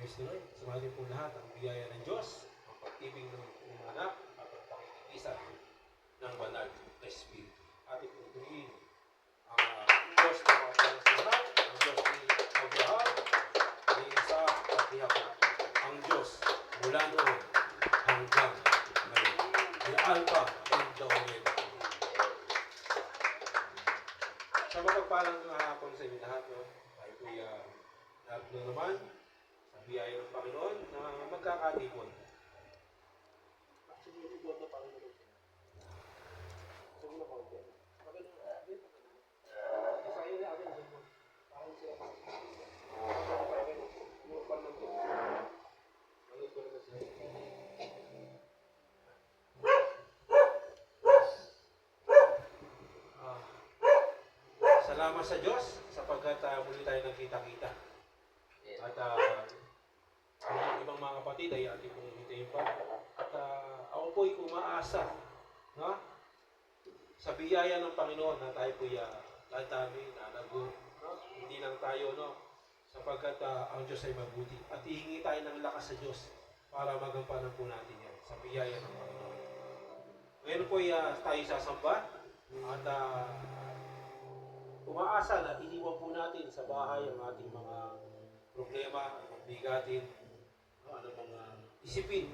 Praise the Lord. Sumahin po lahat ang biyaya ng Diyos, ang pag-ibig ng anak at ang pakikisan ng banal na Espiritu. Ating pagpiliin ang Diyos na makapanasihan, ang Diyos ni Abraham, ni Isaac at ni Jacob. Ang Diyos mula noon hanggang ngayon. Ni Alpha and the Omega. Sa mapagpalang hapon sa inyo lahat, no? Tayo po'y lahat na naman sa biyaya ng Panginoon na magkakatipon. Actually, yung iba na Panginoon. Sabi na ko, isayin na agad. Parang siya. Yung panang ko. Manood ko naman siya. Salamat sa Diyos sapagkat muli tayo nagkita-kita. At ang ibang mga kapatid ay ating pong hintayin pa. At ako po'y umaasa, no? Sa biyaya ng Panginoon na tayo po'y latami, nalago. No? Hindi lang tayo, no? Sapagkat ang Diyos ay mabuti. At ihingi tayo ng lakas sa Diyos para magampanan po natin yan sa biyaya ng Panginoon. Ngayon po'y tayo sasamba at umaasa na iniwan po natin sa bahay ang ating mga problema, ang bigatin, ano mga isipin.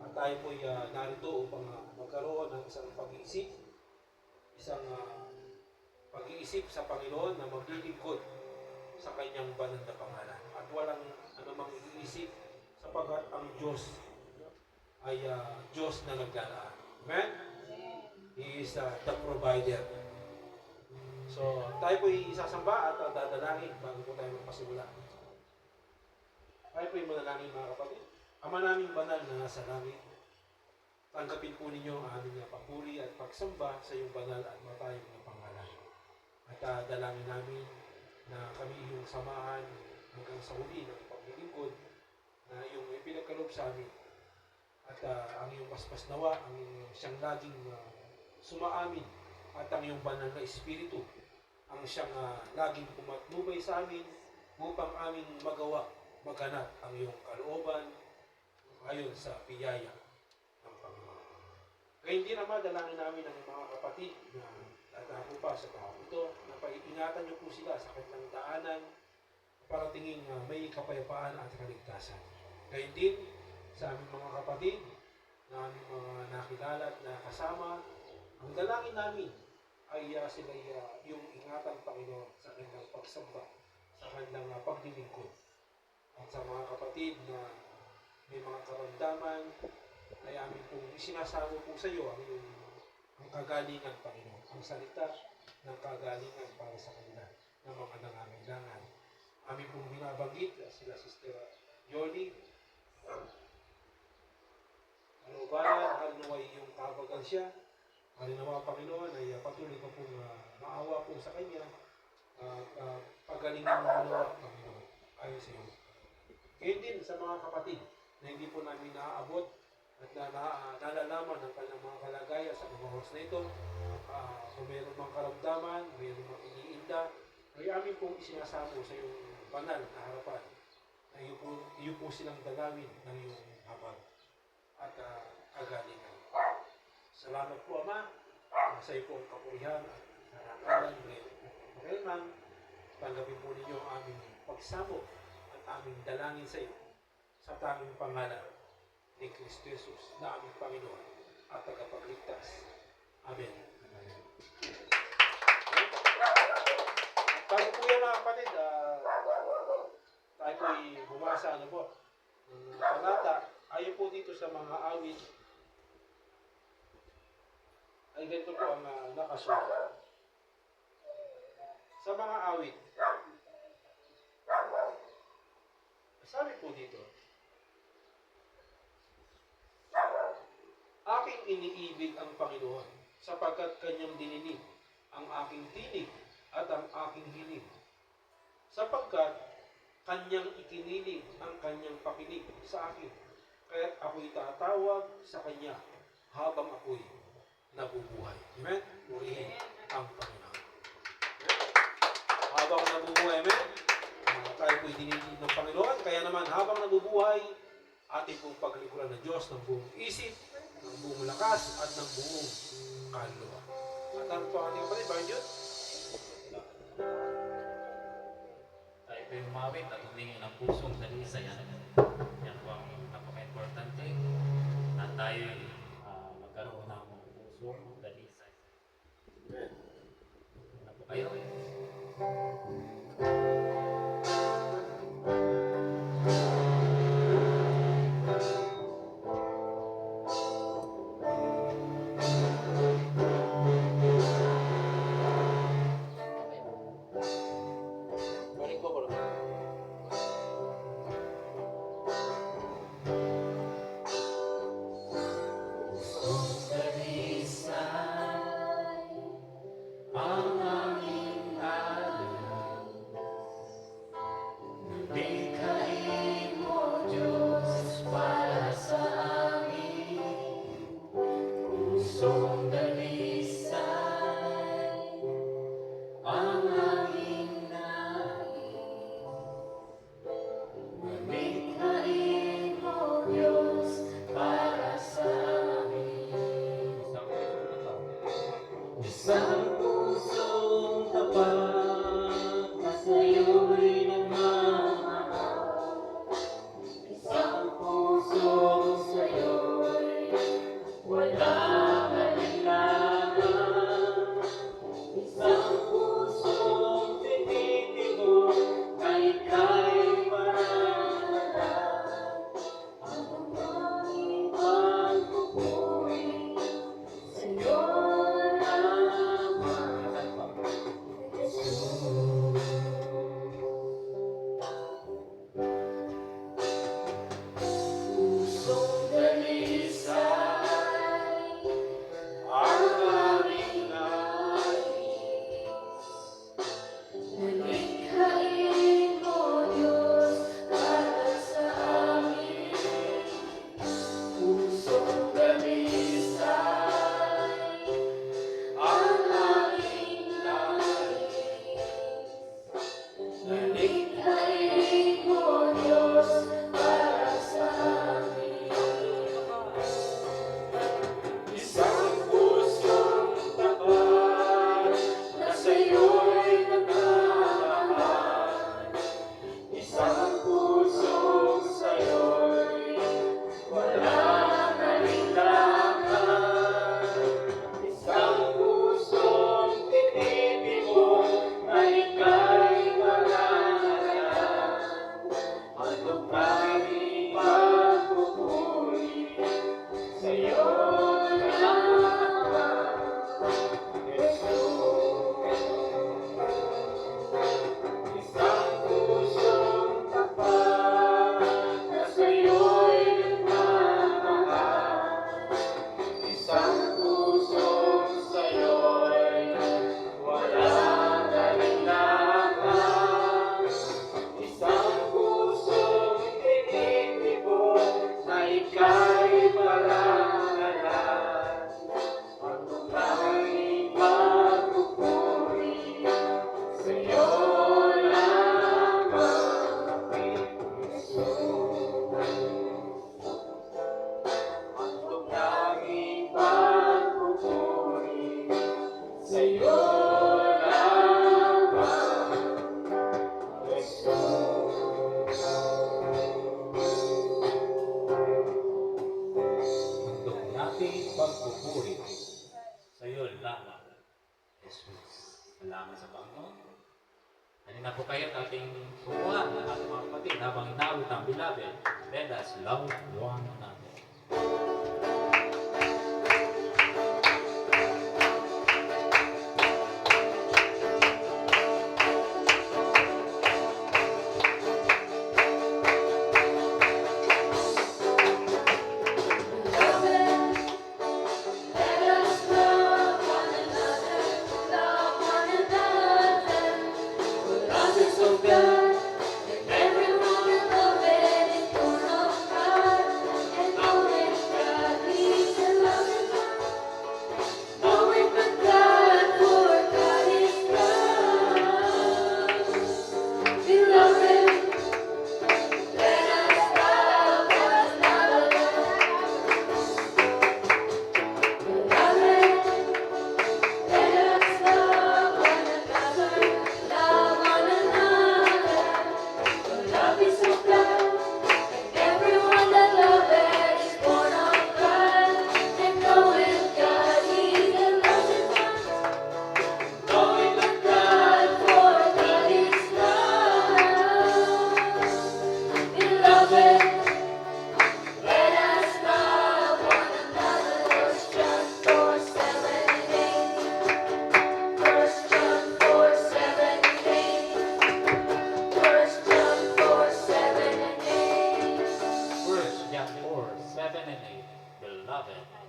At tayo po'y narito upang magkaroon ng isang pag-iisip sa Panginoon na maglilingkod sa kanyang banal na pangalan. At walang anumang iisip sapagkat ang Diyos ay Diyos na naglalaan. Amen? He is the provider. So, tayo po'y isasamba at dadalangin bago po tayo magpasimula. Tayo po'y manalangin mga kapatid. Ama naming banal na nasa langit, tanggapin po ninyo ang aming papuri at pagsamba sa iyong banal at matayong na pangalan. At dalangin namin na kami iyong samahan hanggang sa huli ng paglilingkod na iyong ipinagkaloob sa amin. At ang iyong paspas nawa, ang iyong siyang laging sumaamin at ang iyong banal na Espiritu ang siyang laging pumatnubay sa amin upang aming maganap ang iyong kalooban ayon sa biyaya ng Panginoon. Kaya hindi naman dalangin namin ang mga kapatid na tatapo pa sa tao ito na pag-ingatan niyo po sila sa kanilang daanan para tingin may kapayapaan at kaligtasan. Kaya din sa aming mga kapatid na aming mga nakilala at nakasama, ang dalangin namin ay sila yung ingatan Panginoon sa kanilang pagsamba, sa kanilang paglilingkod. At sa mga kapatid na may mga karamdaman, ay amin pong isinasamo po sa iyo ang kagalingan, Panginoon. Ang salita ng kagalingan para sa kanila ng mga nangangailangan. Amin pong binabanggit sila Sister Yoli, Alubanan, halinaway yung kabagal siya. Halinawa, Panginoon, ay patuloy ka pong maawa po sa kanya at pagalingin mo nawa, Panginoon, ayon sa iyo. Ngayon din sa mga kapatid na hindi po namin naaabot at nalalaman ng kanilang mga kalagayan sa mga oras na ito, kung mayroon mga karamdaman, mayroon mga iniinda, ay amin pong isinasamo sa iyong banal na harapan na iyo po silang dalawin ng iyong habang at kagalingan. Salamat po, Ama, sa iyo po ang kapurihan at karangalan ngayon. Kailangan, tanggapin po ninyo ang aming pagsamo at aming dalangin sa iyo sa tanging pangalan ni Kristo Jesus na aming Panginoon at tagapagligtas. Amen. Bago po yan mga kapatid, tayo po'y bumasa ng talata. Ayon po dito sa mga awit, ay ganito po ang nakasulat. Sa mga awit, sabi po dito, aking iniibig ang Panginoon sapagkat kanyang dininig ang aking tinig at ang aking hiling. Sapagkat kanyang ikinilig ang kanyang pakinig sa akin, kaya't ako'y tatawag sa kanya habang ako'y nabubuhay. Amen? Purihin ang Panginoon. Habang nabubuhay, amen? Tayo po'y dinigin ng Panginoon. Kaya naman, habang nabubuhay, ating pong paglikuran ng Diyos ng buong isip, ng buong lakas, at ng buong kaluluwa. At ano po ang ating kapatid, Barn Jude? Tayo po yung mawit at humingi ng pusong dalisay. Yan po ang napaka-importante na tayo magkaroon ng pusong dalisay. Ano po kayo? Salamat sa Panginoon. Halina po kayo at ating kumuha ng ating mga kapatid habang inaawit ang bilabid. Let us love one another. Everyone will love it in full of pride and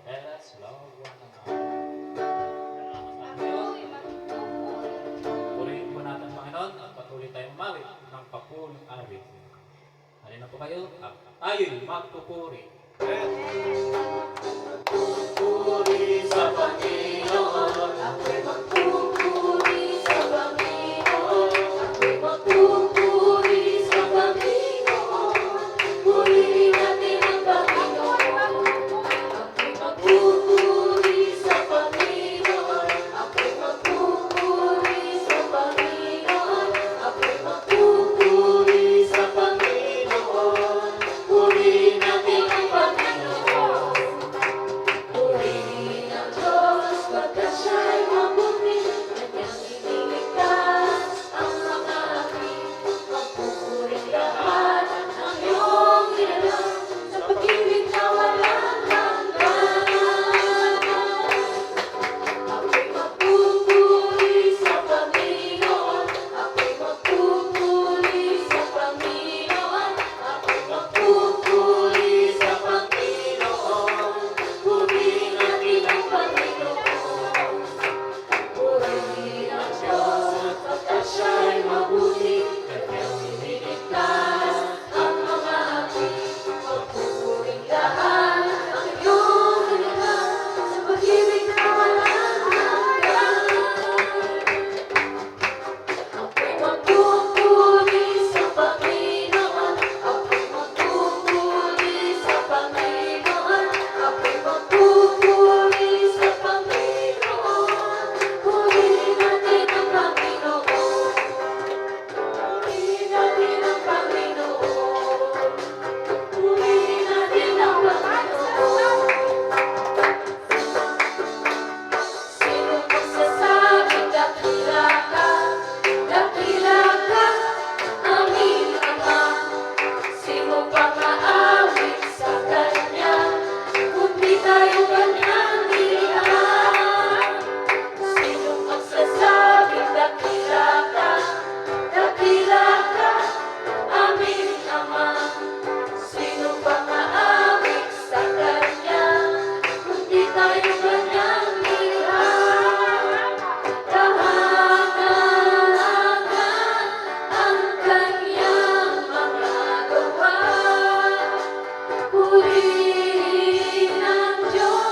Let us love one another. Salamat tayo. Purihin po natin, Panginoon, at patuloy tayong umawit ng papuling awit. Halina po kayo, at tayo'y magpupuri. Puri sa Panginoon, ako'y magpupuri sa Panginoon, ako'y magpupuri sa Panginoon, purihin natin ang Panginoon. Ako'y magpupuri sa Panginoon, ako'y magpupuri sa Panginoon, ako'y magpupuri sa Panginoon, purihin natin ang Panginoon. Purihin ang Diyos pagkat siya'y mabuti, kanyang iniligtas ang mga api. Magpupuring lahat ng iyong nilalang sa pag-ibig na walang hanggan. Ako'y magpupuri sa Panginoon, ako'y magpupuri sa Panginoon, ako'y magpupuri sa Panginoon. Purihin natin ang Panginoon. Purihin ang Diyos pagkat siya'y mabuti, kanyang iniligtas ang mga api. Magpupuring lahat ang iyong nilalang sa pag-ibig na walang hanggan. Ako'y magpupuri sa Panginoon, ako'y magpupuri sa Panginoon, ako'y magpupuri sa Panginoon. Purihin natin ang Panginoon. Purihin natin ang Panginoon. Purihin natin ang Panginoon. Sino magsasabing dakila ka, aming Ama? Sino pang aawit sa Kanya, kundi tayo Kanyang nilihan? Sino magsasabing dakila ka, aming Ama? Sino pang aawit sa Kanya, kundi tayo Kanyang nilihan? Kahanga-hanga ang Kanyang mga gawa. Purihin ang Diyos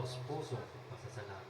taos-pusong pasasalamat.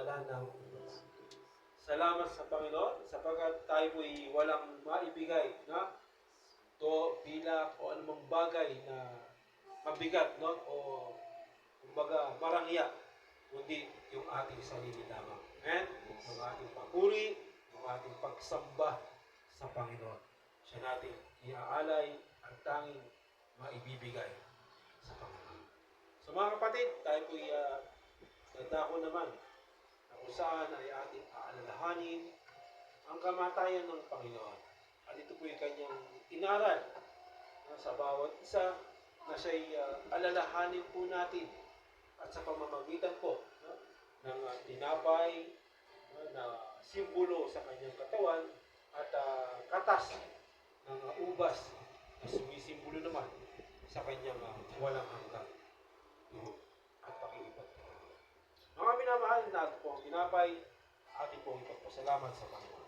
pangalan ng Diyos. Salamat sa Panginoon sapagkat tayo po'y walang maibigay na to bilang o anumang bagay na mabigat, no? O kumbaga marangya, kundi yung ating sarili lamang. Amen? Yung ating papuri, yung ating pagsamba sa Panginoon. Siya natin iaalay ang tanging maibibigay sa Panginoon. So mga kapatid, tayo po'y dadako naman na kung saan ay ating aalalahanin ang kamatayan ng Panginoon. At ito po'y kanyang inaral sa bawat isa na siya'y alalahanin po natin at sa pamamagitan po ng tinapay na simbolo sa kanyang katawan at katas ng ubas na sumisimbolo naman sa kanyang walang hanggang at pakikipagpapalala. Mga minamahal, na po ang tinapay, ating pong ipagpasalamat sa Panginoon.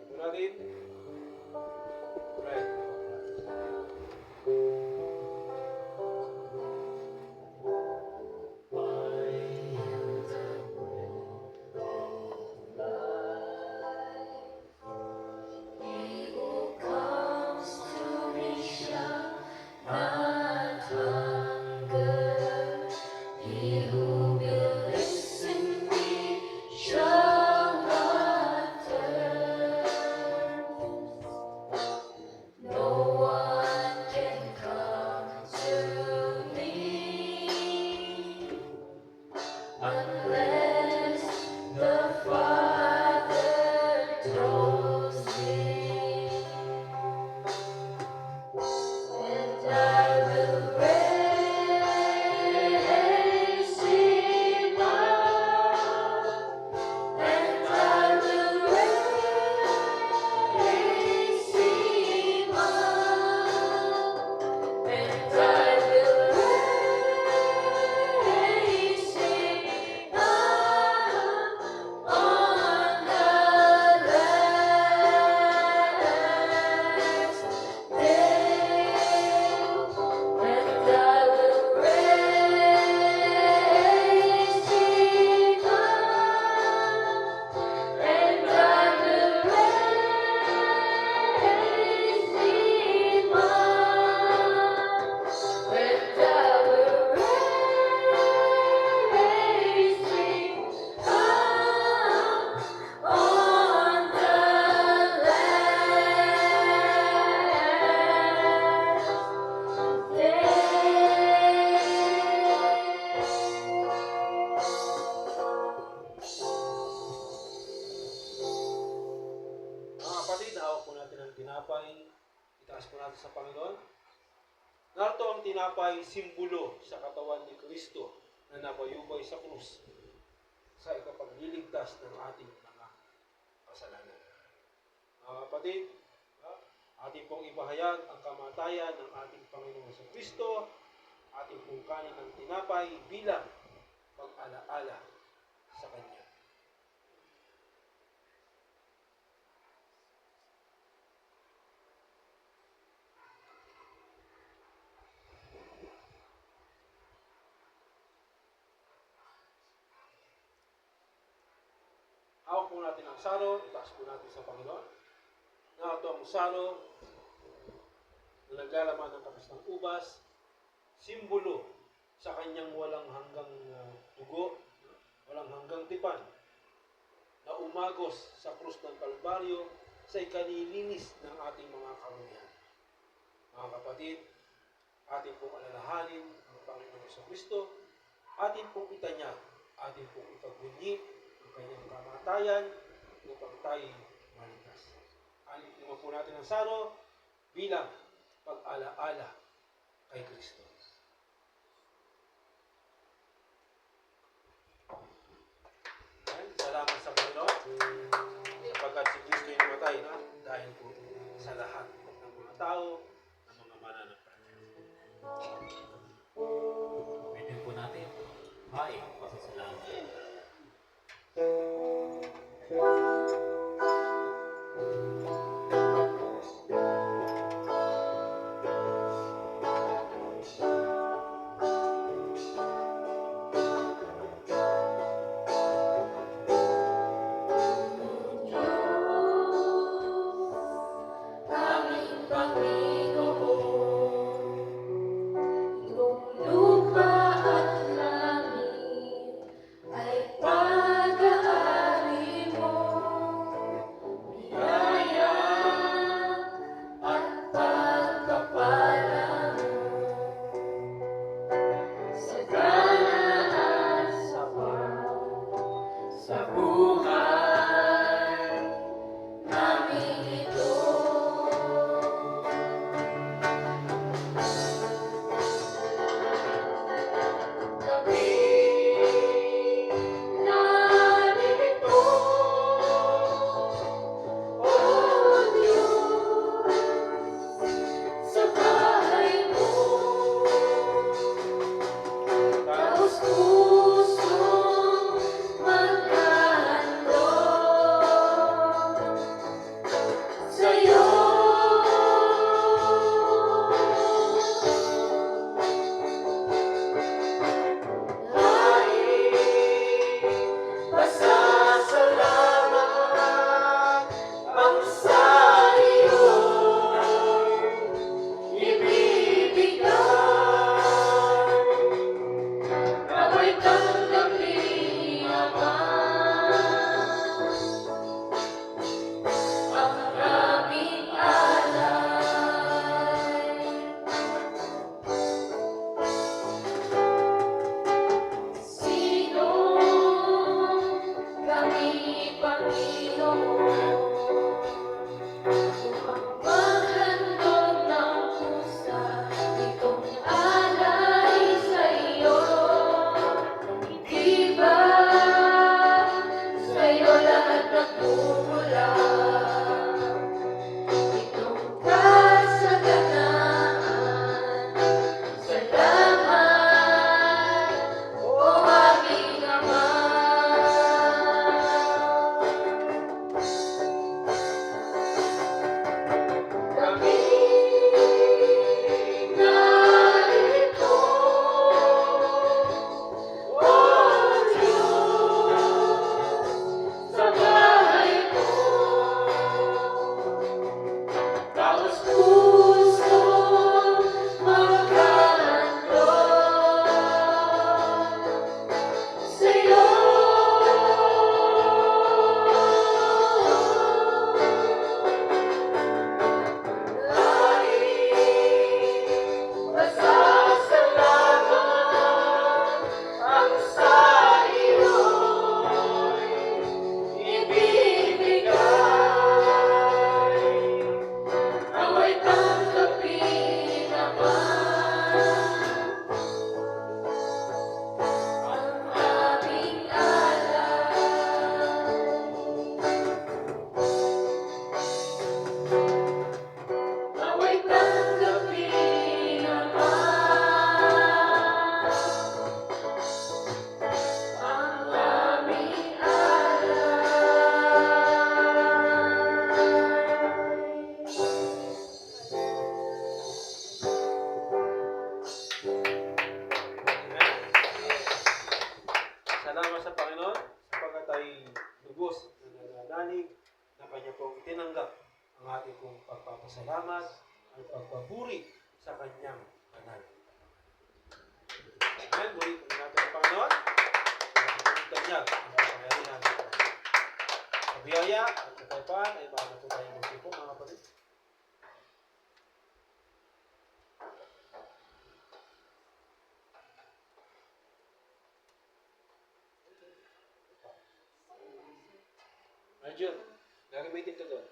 Ito natin. Bread. He who comes to me shall not hunger. He who believes in me shall not thirst. No one can come to me unless the Father draws me, and I will raise him up, and I will raise him up, and I will raise him up on the last day, and I will raise him up, and I will raise him up, and I will raise him up on the last Mga kapatid, hawak po natin ang tinapay. Itaas po natin sa Panginoon. Narito ang tinapay, simbolo sa katawan ni Kristo na nabayubay sa krus sa ikapagliligtas ng ating mga kasalanan. Mga kapatid, ating pong ibahayag ang kamatayan ng ating Panginoon sa Kristo, ating pong kanin ng tinapay bilang pag-alaala sa Kanya. Hawak po natin ang saro, itaas po natin sa Panginoon. Na ito ang saro na naglalaman ng katas ng ubas, simbolo sa kanyang walang hanggang dugo, walang hanggang tipan, na umagos sa krus ng Kalbaryo sa ikalilinis ng ating mga karumihan. Mga kapatid, ating pong alalahanin ang Panginoon sa Kristo, ating pong itanyag, ating pong ipagbunyi ang kanyang kamatayan upang tayo maligtas. Alitin po natin ang saro bilang pag-alaala kay Kristo. Salamat sa Panginoon sapagkat si Kristo ay namatay na dahil po sa lahat ng mga tao, ng mga mananampalataya. Pwede po natin. Ay, pasasalamat. Aming Panginoon, lupa at langit ay pag-aari mo, biyaya at pagpapala mo, sagana at sapat sa buhay namin ito. Kami naririto, O Diyos, sa bahay mo, taos-pusong maghahandog sa'yo. Pasasalamat ang sa iyo ibibigay. Nawa'y tanggapin naman ang aming alay. Sino kami, Panginoon, upang maghandog ng pusa itong alay sa iyo? Di ba sa iyo lahat nagmumula? Itong kasaganaan, salamat, O aming Ama. Kami narito, O Diyos, sa bahay mo, taos-pusong maghahandog sa'yo. Pasasalamat ang sa iyo'y ibibigay. Nawa'y tanggapin naman ang aming alay. Nawa'y tanggapin naman ang aming Salamat sa Panginoon sapagkat ay lubos na nananalig na Kanya pong itinanggap ang ating pong pagpapasalamat at pagpapuri sa Kanyang banal. Amen. Muli po natin ang Panginoon. Natin po Kanya ang kapangyarihan. Sa biyaya at kataypan ay baka na po tayo magsipo mga kapatid. Arjun, gagamitin ko doon.